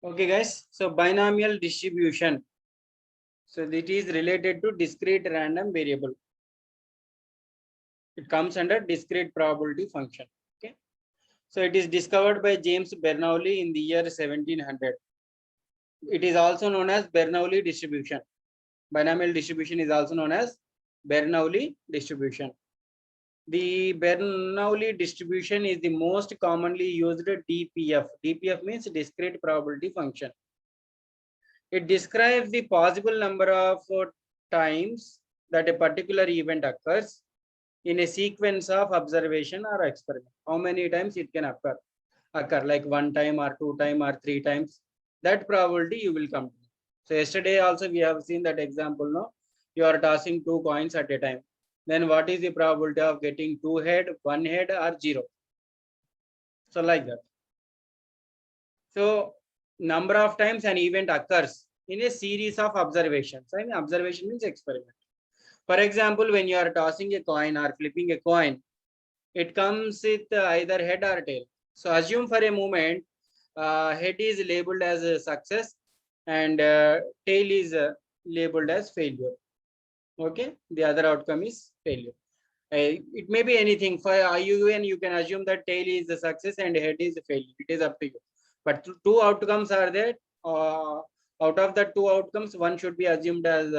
Okay, guys. So binomial distribution. So it is related to discrete random variable. It comes under discrete probability function. Okay. So it is discovered by James Bernoulli in the year 1700. It is also known as Bernoulli distribution. Binomial distribution is also known as Bernoulli distribution. The Bernoulli distribution is the most commonly used DPF. DPF means discrete probability function. It describes the possible number of times that a particular event occurs in a sequence of observation or experiment. How many times it can occur, like 1 time or 2 time or 3 times. That probability you will come to. So yesterday also we have seen that example. No, you are tossing 2 coins at a time. Then what is the probability of getting 2 head, 1 head, or 0? So like that. So number of times an event occurs in a series of observations. I mean, observation means experiment. For example, when you are tossing a coin or flipping a coin, it comes with either head or tail. So assume for a moment, head is labeled as a success and tail is labeled as failure. Okay, the other outcome is failure. It may be anything. For IUN, you can assume that tail is a success and head is a failure. It is up to you. But two outcomes are there. Out of the 2 outcomes, one should be assumed as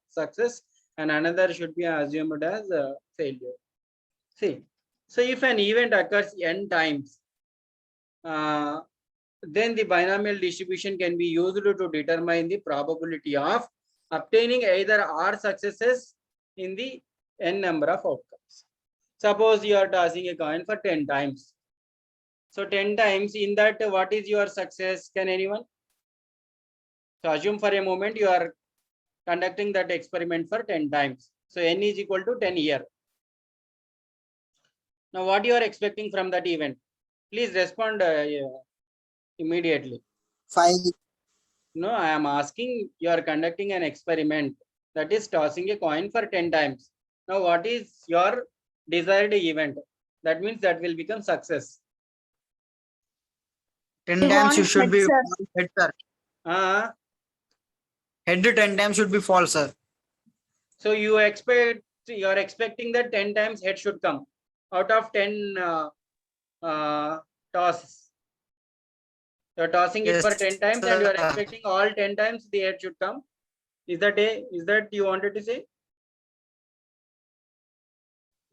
success and another should be assumed as failure. See, so if an event occurs n times, then the binomial distribution can be used to determine the probability of obtaining either R successes in the n number of outcomes. Suppose you are tossing a coin for 10 times. So 10 times, in that, what is your success? Can anyone? So assume for a moment you are conducting that experiment for 10 times. So n is equal to 10 here. Now what you are expecting from that event? Please respond immediately. 5. No, I am asking, you are conducting an experiment, that is tossing a coin for 10 times. Now what is your desired event? That means that will become success. 10 times you should be head, sir. Head 10 times should be false, sir. So you are expecting that 10 times head should come out of 10 tosses. You are tossing it for 10 times and you are expecting all 10 times the head should come. Is that you wanted to say?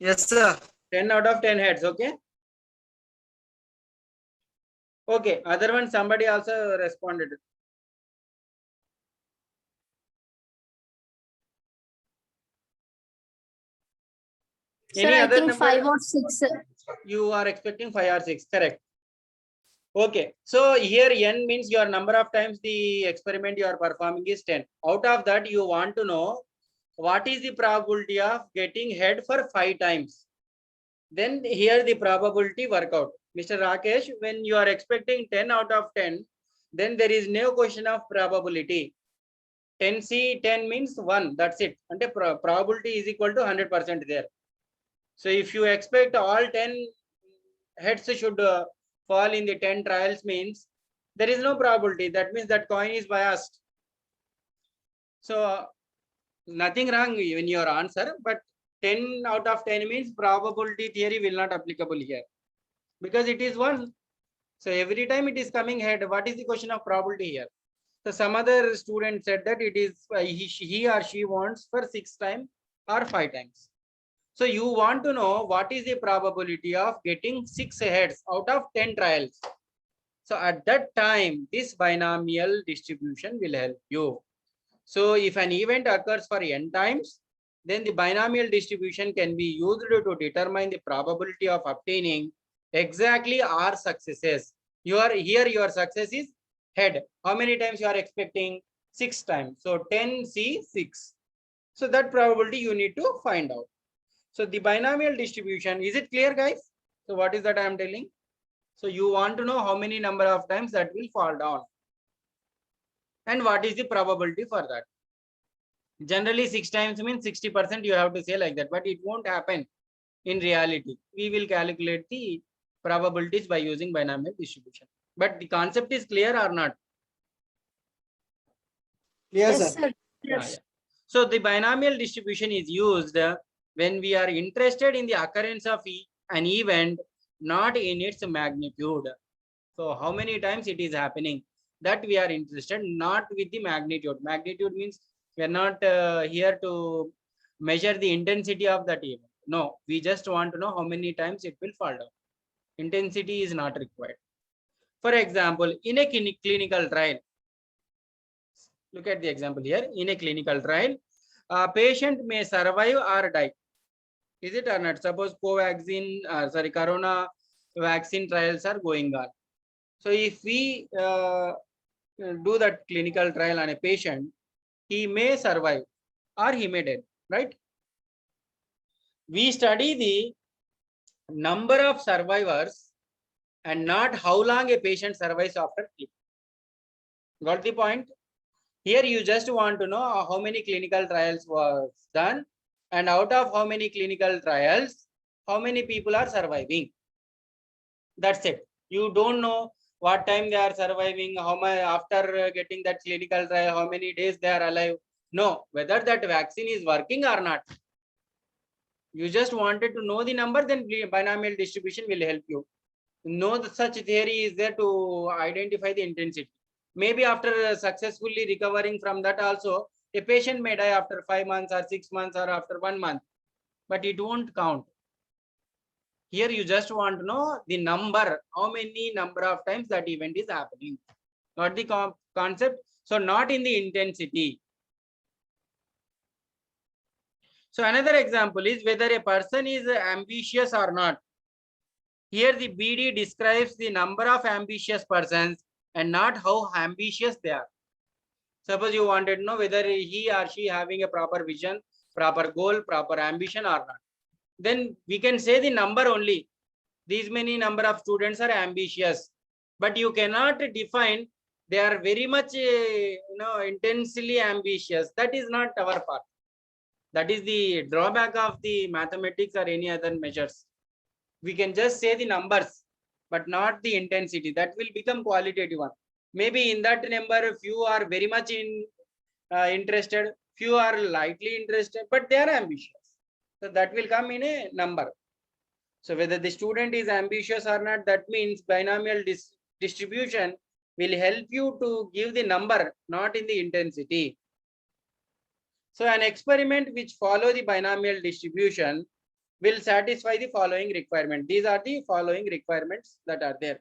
Yes, sir. 10 out of 10 heads, okay? Okay, other one, somebody also responded. Sir, I think 5 or 6. You are expecting 5 or 6, correct? Okay, so here n means your number of times the experiment you are performing is 10. Out of that, you want to know what is the probability of getting head for 5 times. Then here the probability work out. Mr. Rakesh, when you are expecting 10 out of 10, then there is no question of probability. 10C, 10 means 1, that's it. And the probability is equal to 100% there. So if you expect all 10 heads should fall in the 10 trials, means there is no probability. That means that coin is biased. So nothing wrong in your answer, but 10 out of 10 means probability theory will not applicable here because it is 1. So every time it is coming head, what is the question of probability here? So some other student said that it is he or she wants for 6 times or 5 times. So you want to know what is the probability of getting 6 heads out of 10 trials. So at that time, this binomial distribution will help you. So if an event occurs for n times, then the binomial distribution can be used to determine the probability of obtaining exactly R successes. Here your success is head. How many times you are expecting? 6 times. So 10C 6. So that probability you need to find out. So the binomial distribution, is it clear, guys? So what is that I am telling? So you want to know how many number of times that will fall down. And what is the probability for that? Generally 6 times means 60% you have to say like that, but it won't happen in reality. We will calculate the probabilities by using binomial distribution. But the concept is clear or not? Clear, Yes, sir. sir. Yeah, yeah. So the binomial distribution is used when we are interested in the occurrence of an event, not in its magnitude. So how many times it is happening, that we are interested, not with the magnitude. Magnitude means we are not here to measure the intensity of that event. No, we just want to know how many times it will fall down. Intensity is not required. For example, in a clinical trial, look at the example here. In a clinical trial, a patient may survive or die. Is it or not? Suppose corona vaccine trials are going on. So if we do that clinical trial on a patient, he may survive or he may die, right? We study the number of survivors and not how long a patient survives after treatment. Got the point? Here you just want to know how many clinical trials was done, and out of how many clinical trials, how many people are surviving. That's it. You don't know what time they are surviving, how much after getting that clinical trial, how many days they are alive. No, whether that vaccine is working or not. You just wanted to know the number, then binomial distribution will help you. No such theory is there to identify the intensity. Maybe after successfully recovering from that also, a patient may die after 5 months or 6 months or after 1 month, but it won't count. Here you just want to know the number, how many number of times that event is happening. Not the concept. So not in the intensity. So another example is whether a person is ambitious or not. Here the BD describes the number of ambitious persons and not how ambitious they are. Suppose you wanted to know whether he or she having a proper vision, proper goal, proper ambition or not. Then we can say the number only. These many number of students are ambitious, but you cannot define they are very much intensely ambitious. That is not our part. That is the drawback of the mathematics or any other measures. We can just say the numbers, but not the intensity. That will become qualitative one. Maybe in that number, few are very much interested, few are lightly interested, but they are ambitious. So that will come in a number. So whether the student is ambitious or not, that means binomial distribution will help you to give the number, not in the intensity. So an experiment which follow the binomial distribution will satisfy the following requirement. These are the following requirements that are there.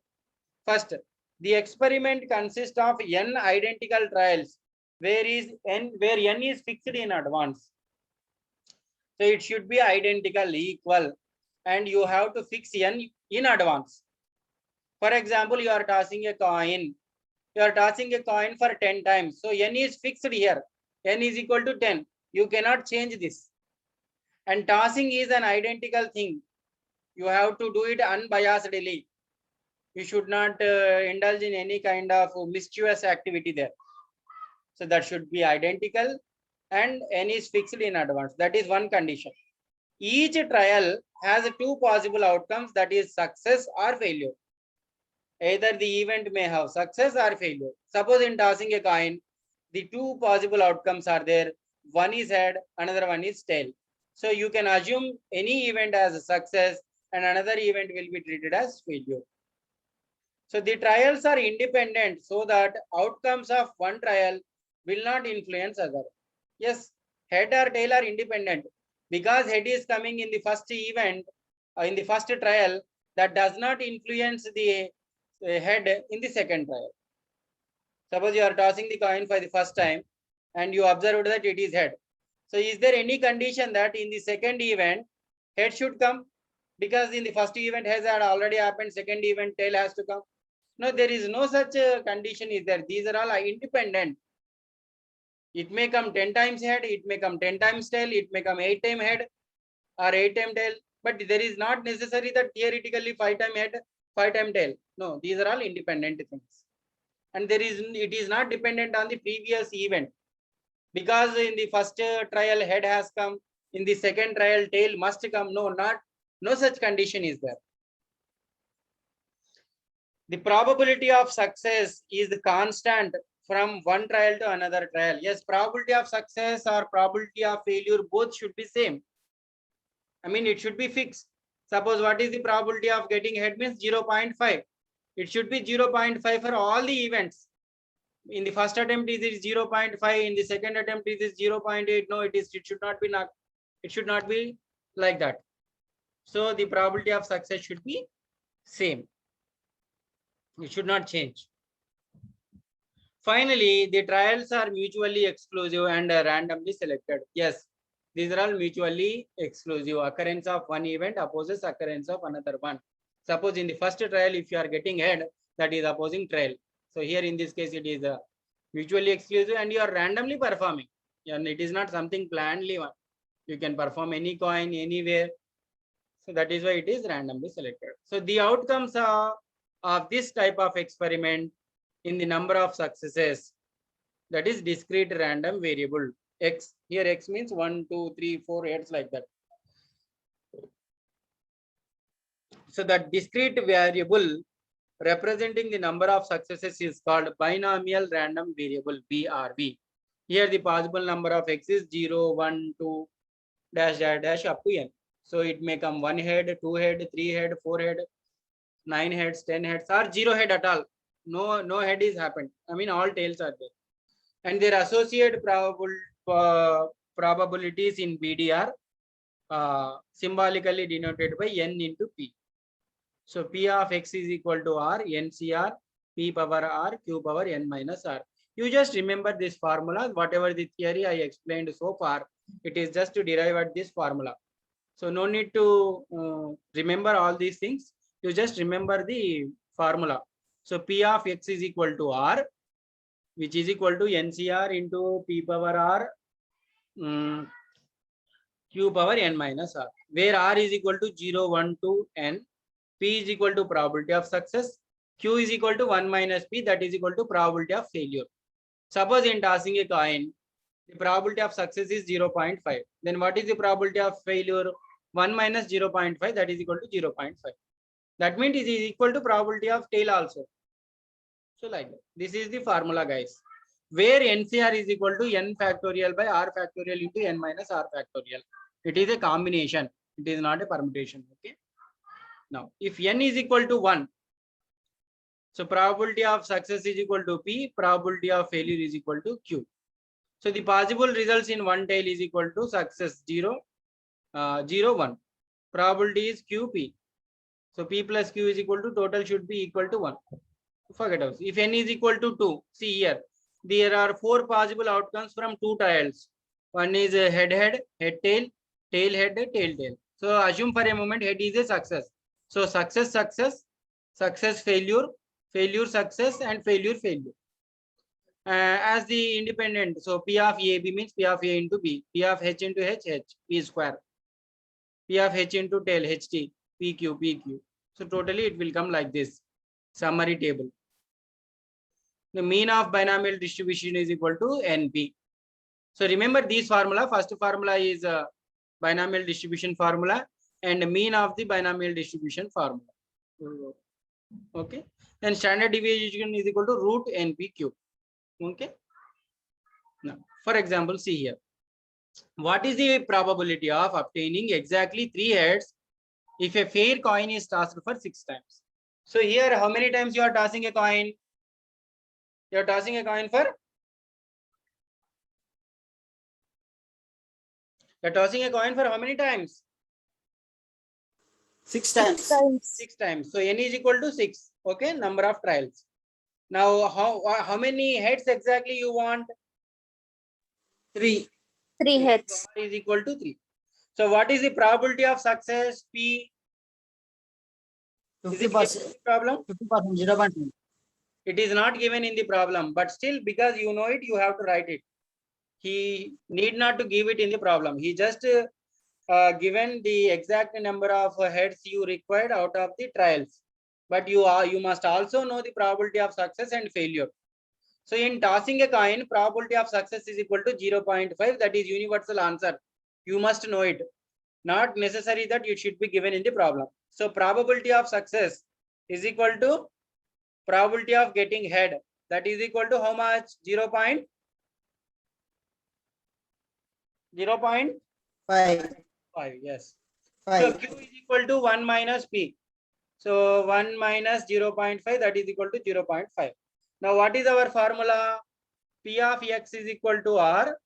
First, the experiment consists of n identical trials, where n is fixed in advance. So it should be identical, equal, and you have to fix n in advance. For example, you are tossing a coin. You are tossing a coin for 10 times. So n is fixed here. N is equal to 10. You cannot change this. And tossing is an identical thing. You have to do it unbiasedly. You should not indulge in any kind of mischievous activity there. So that should be identical and n is fixed in advance. That is one condition. Each trial has two possible outcomes, that is success or failure. Either the event may have success or failure. Suppose in tossing a coin, the two possible outcomes are there. One is head, another one is tail. So you can assume any event as a success and another event will be treated as failure. So the trials are independent so that outcomes of one trial will not influence other. Yes, head or tail are independent. Because head is coming in the first event, in the first trial, that does not influence the head in the second trial. Suppose you are tossing the coin for the first time and you observed that it is head. So is there any condition that in the second event, head should come? Because in the first event has already happened, second event tail has to come. No, there is no such condition is there. These are all independent. It may come 10 times head, it may come 10 times tail, it may come 8 times head or 8 times tail. But there is not necessary that theoretically 5 times head, 5 times tail. No, these are all independent things. And it is not dependent on the previous event. Because in the first trial head has come, in the second trial tail must come. No such condition is there. The probability of success is constant from one trial to another trial. Yes, probability of success or probability of failure, both should be same. I mean, it should be fixed. Suppose what is the probability of getting head means 0.5. It should be 0.5 for all the events. In the first attempt is it 0.5, in the second attempt is it 0.8. No, it should not be not, it should not be like that. So the probability of success should be same. It should not change. Finally, the trials are mutually exclusive and randomly selected. Yes, these are all mutually exclusive. Occurrence of one event opposes occurrence of another one. Suppose in the first trial, if you are getting head, that is opposing trial. So here in this case, it is mutually exclusive and you are randomly performing. And it is not something plannedly one. You can perform any coin anywhere. So that is why it is randomly selected. So the outcomes of this type of experiment in the number of successes, that is discrete random variable x. Here x means 1, 2, 3, 4, 8 like that. So that discrete variable representing the number of successes is called binomial random variable, BRV. Here the possible number of x is 0, 1, 2, dash, dash, dash up to n. So it may come 1 head, 2 head, 3 head, 4 head, 9 heads, 10 heads, or 0 head at all. No head is happened. I mean, all tails are there. And their associated probabilities in BD are symbolically denoted by n into p. So p of x is equal to r, NCR, p power r, q power n minus r. You just remember this formula. Whatever the theory I explained so far, it is just to derive at this formula. So no need to remember all these things. You just remember the formula. So p of x is equal to r, which is equal to NCR into p power r, q power n minus r, where r is equal to 0, 1, 2, n, p is equal to probability of success, q is equal to 1 minus p, that is equal to probability of failure. Suppose in tossing a coin, the probability of success is 0.5. Then what is the probability of failure? 1 minus 0.5, that is equal to 0.5. That means it is equal to probability of tail also. So like that. This is the formula, guys, where NCR is equal to n factorial by r factorial into n minus r factorial. It is a combination. It is not a permutation. Okay. Now, if n is equal to 1, so probability of success is equal to p, probability of failure is equal to q. So the possible results in one tail is equal to success 0, 0, 1. Probability is qp. So p plus q is equal to total should be equal to 1. Forget us. If n is equal to 2, see here, there are 4 possible outcomes from 2 trials. One is head head, head tail, tail head, tail tail. So assume for a moment head is a success. So success success, success failure, failure success, and failure failure. As the independent, so p of AB means p of A into B, p of H into H, p square, p of H into tail, HT, PQ, PQ. So totally it will come like this. Summary table. The mean of binomial distribution is equal to NP. So remember this formula. First formula is binomial distribution formula and mean of the binomial distribution formula. Okay. Then standard deviation is equal to root NPQ. Okay. Now, for example, see here. What is the probability of obtaining exactly 3 heads if a fair coin is tossed for 6 times? So here, how many times you are tossing a coin? You are tossing a coin for? You are tossing a coin for how many times? 6 times. 6 times. So n is equal to 6. Okay, number of trials. Now, how many heads exactly you want? 3. 3 heads. R is equal to 3. So what is the probability of success? P. Is it given in 50%. the problem? 50%. 0.2. It is not given in the problem, but still because you know it, you have to write it. He need not to give it in the problem. He just given the exact number of heads you required out of the trials. But you must also know the probability of success and failure. So in tossing a coin, probability of success is equal to 0.5. That is universal answer. You must know it. Not necessary that it should be given in the problem. So probability of success is equal to probability of getting head that is equal to how much? 0.05. 5. Yes. So Q is equal to 1 minus P. So 1 minus 0.5, that is equal to 0.5. Now what is our formula? P of X is equal to R,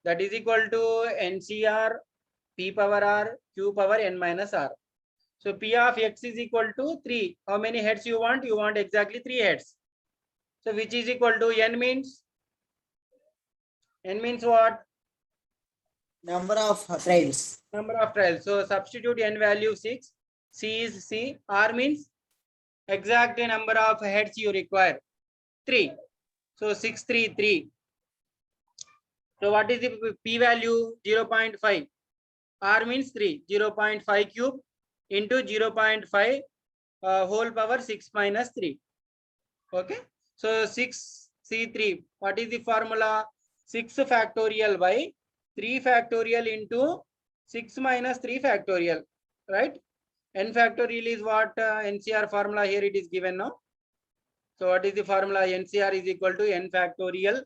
that is equal to NCR P power R Q power N minus R. So P of X is equal to 3. How many heads you want? You want exactly 3 heads. So which is equal to N means? N means what? Number of trials. Number of trials. So substitute N value 6. C is C. R means exact number of heads you require. 3. So 6, 3, 3. So what is the P value? 0.5. R means 3. 0.5 cube into 0.5 whole power 6 minus 3. Okay. So 6 C3. What is the formula? 6 factorial by 3 factorial into 6 minus 3 factorial. Right? N factorial is what? NCR formula here it is given now. So what is the formula? NCR is equal to N factorial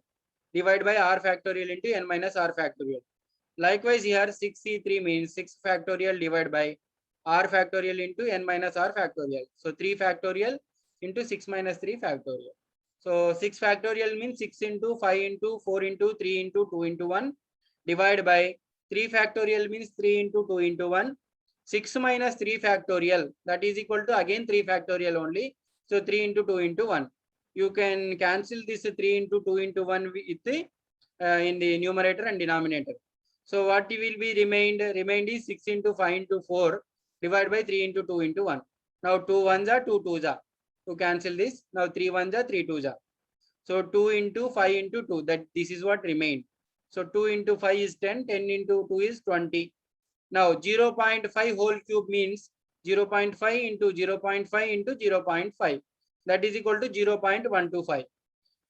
divided by R factorial into N minus R factorial. Likewise here 6C3 means 6 factorial divided by R factorial into N minus R factorial. So 3 factorial into 6 minus 3 factorial. So 6 factorial means 6 into 5 into 4 into 3 into 2 into 1 divided by 3 factorial means 3 into 2 into 1. 6 minus 3 factorial, that is equal to again 3 factorial only. So 3 into 2 into 1. You can cancel this 3 into 2 into 1 with the in the numerator and denominator. So what will be remained? Remained is 6 into 5 into 4 divided by 3 into 2 into 1. Now 2 1s are 2 2s are. To cancel this, now 3 1s are 3 2s are. So 2 into 5 into 2, that this is what remained. So 2 into 5 is 10, 10 into 2 is 20. Now 0.5 whole cube means 0.5 into 0.5 into 0.5. That is equal to 0.125.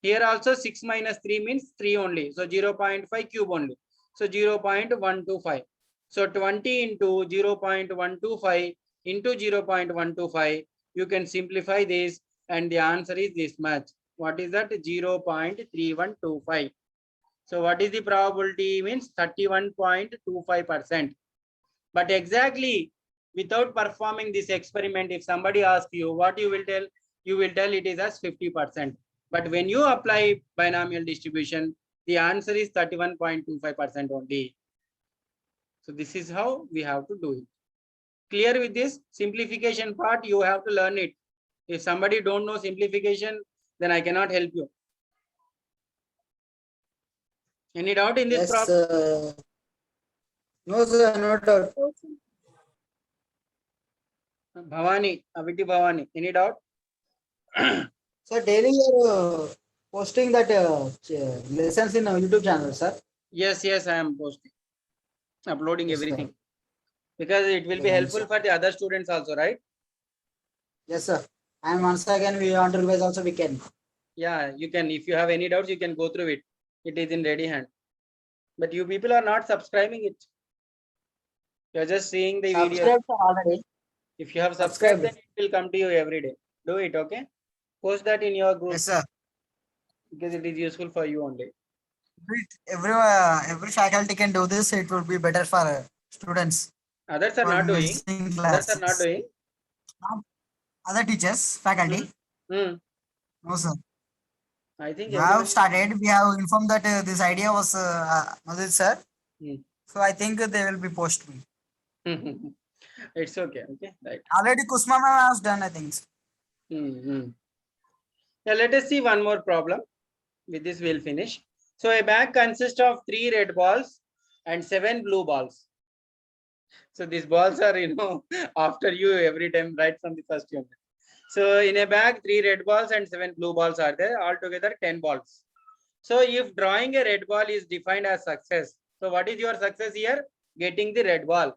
Here also 6 minus 3 means 3 only. So 0.5 cube only. So 0.125. So 20 into 0.125 into 0.125. You can simplify this and the answer is this much. What is that? 0.3125. So what is the probability? Means 31.25%. But exactly without performing this experiment, if somebody asks you what you will tell, you will tell it is as 50%. But when you apply binomial distribution, the answer is 31.25% only. So this is how we have to do it. Clear with this simplification part? You have to learn it. If somebody don't know simplification, then I cannot help you. Any doubt in this problem? No, sir, no doubt. Bhavani, Aviti Bhavani, any doubt? Sir, daily you're posting that lessons in YouTube channel, sir. Yes, I am posting, uploading Yes, everything. sir. Because it will be Yeah, helpful sir. for the other students also, right? Yes, sir. And once again, we want to revise also, we can. Yeah, you can. If you have any doubts, you can go through it. It is in ready hand. But you people are not subscribing it. You are just seeing the video. Subscribe already. If you have subscribed, then Subscribe. it will come to you every day. Do it, okay? Post that in your group Yes, sir. because it is useful for you only. Every faculty can do this. It would be better for students. Others are For not doing. missing Others are not classes. doing. Other teachers, faculty. Hmm. No, sir. I think We everyone have started. We have informed that this idea was Madhur sir. Hmm. So I think they will be posting. It's okay. Okay, right. Already Kusma ma'am has done, I think. Yeah, let us see one more problem. With this, we'll finish. So a bag consists of 3 red balls and 7 blue balls. So these balls are, after you every time right from the first unit. So in a bag, 3 red balls and 7 blue balls are there. Altogether 10 balls. So if drawing a red ball is defined as success, so what is your success here? Getting the red ball.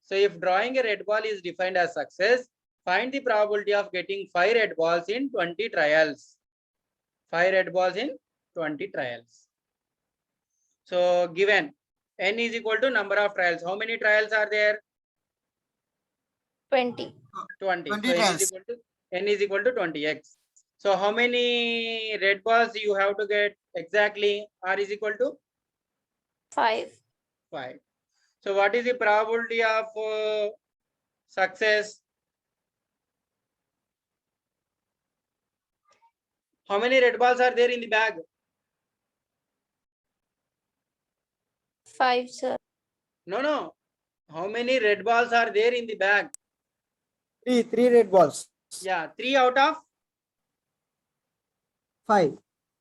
So if drawing a red ball is defined as success, find the probability of getting 5 red balls in 20 trials. 5 red balls in 20 trials. So given n is equal to number of trials. How many trials are there? 20. 20. 20 So trials. n is equal to 20x. So how many red balls you have to get exactly? R is equal to 5. 5. So what is the probability of success? How many red balls are there in the bag? 5, sir. No. How many red balls are there in the bag? Three red balls. Yeah, 3 out of 5.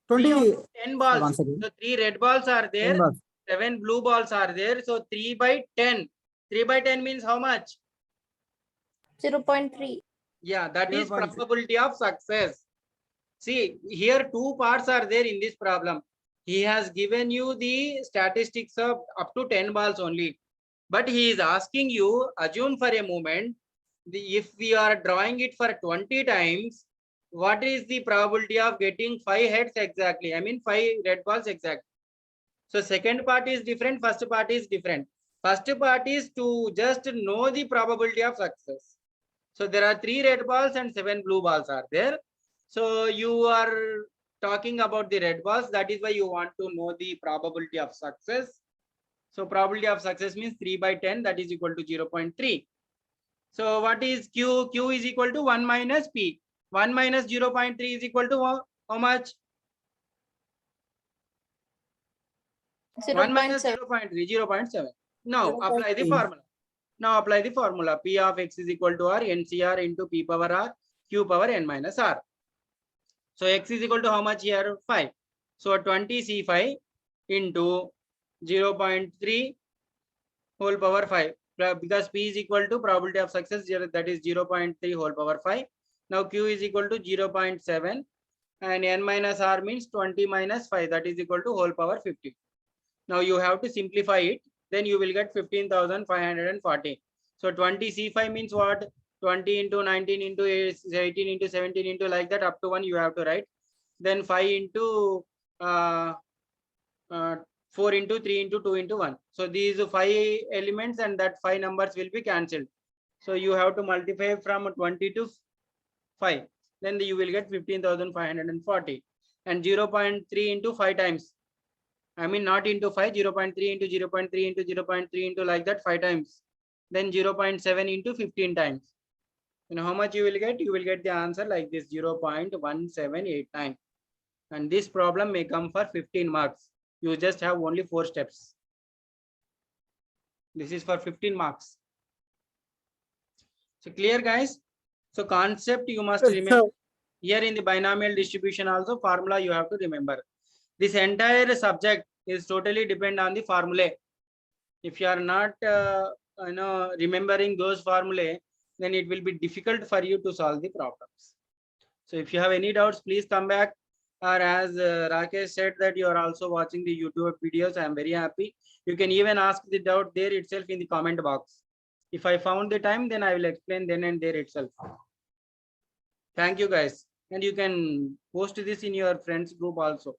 3 out 20. of 10 balls. Once again. So 3 red balls are 10 there, balls. 7 blue balls are there. So 3 by 10. 3 by 10 means how much? 0.3. Yeah, that is 0.3. probability of success. See, here 2 parts are there in this problem. He has given you the statistics of up to 10 balls only. But he is asking you, assume for a moment, if we are drawing it for 20 times, what is the probability of getting 5 heads exactly? I mean 5 red balls exactly. So second part is different, first part is different. First part is to just know the probability of success. So there are 3 red balls and 7 blue balls are there. So you are talking about the red balls. That is why you want to know the probability of success. So probability of success means 3 by 10, that is equal to 0.3. So what is Q? Q is equal to 1 minus P. 1 minus 0.3 is equal to how much? 1 minus 0.7. 0.3, 0.7. Now apply the 0.3. formula. Now apply the formula. P of x is equal to R, NCR into P power R, Q power N minus R. So x is equal to how much here? 5. So 20 C5 into 0.3 whole power 5. Because P is equal to probability of success, that is 0.3 whole power 5. Now Q is equal to 0.7 and N minus R means 20 minus 5, that is equal to whole power 50. Now you have to simplify it, then you will get 15,540. So 20 C5 means what? 20 into 19 into 18 into 17 into like that up to 1 you have to write. Then 5 into 4 into 3 into 2 into 1. So these 5 elements and that 5 numbers will be cancelled. So you have to multiply from 20 to 5. Then you will get 15,540 and 0.3 into 5 times. I mean not into 5, 0.3 into 0.3 into 0.3 into like that 5 times. Then 0.7 into 15 times. You know how much you will get? You will get the answer like this, 0.1789. And this problem may come for 15 marks. You just have only 4 steps. This is for 15 marks. So clear guys? So concept you must remember. Here in the binomial distribution also formula you have to remember. This entire subject is totally depend on the formulae. If you are not remembering those formulae, then it will be difficult for you to solve the problems. So if you have any doubts, please come back. Or as Rakesh said that you are also watching the YouTube videos, I am very happy. You can even ask the doubt there itself in the comment box. If I found the time, then I will explain then and there itself. Thank you guys. And you can post this in your friends group also,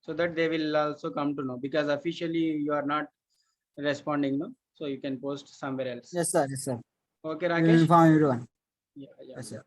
so that they will also come to know, because officially you are not responding, no? So you can post somewhere else. Yes, sir. Yes, sir. Okay, We will Rakesh? inform everyone. Yeah. Yes, sir.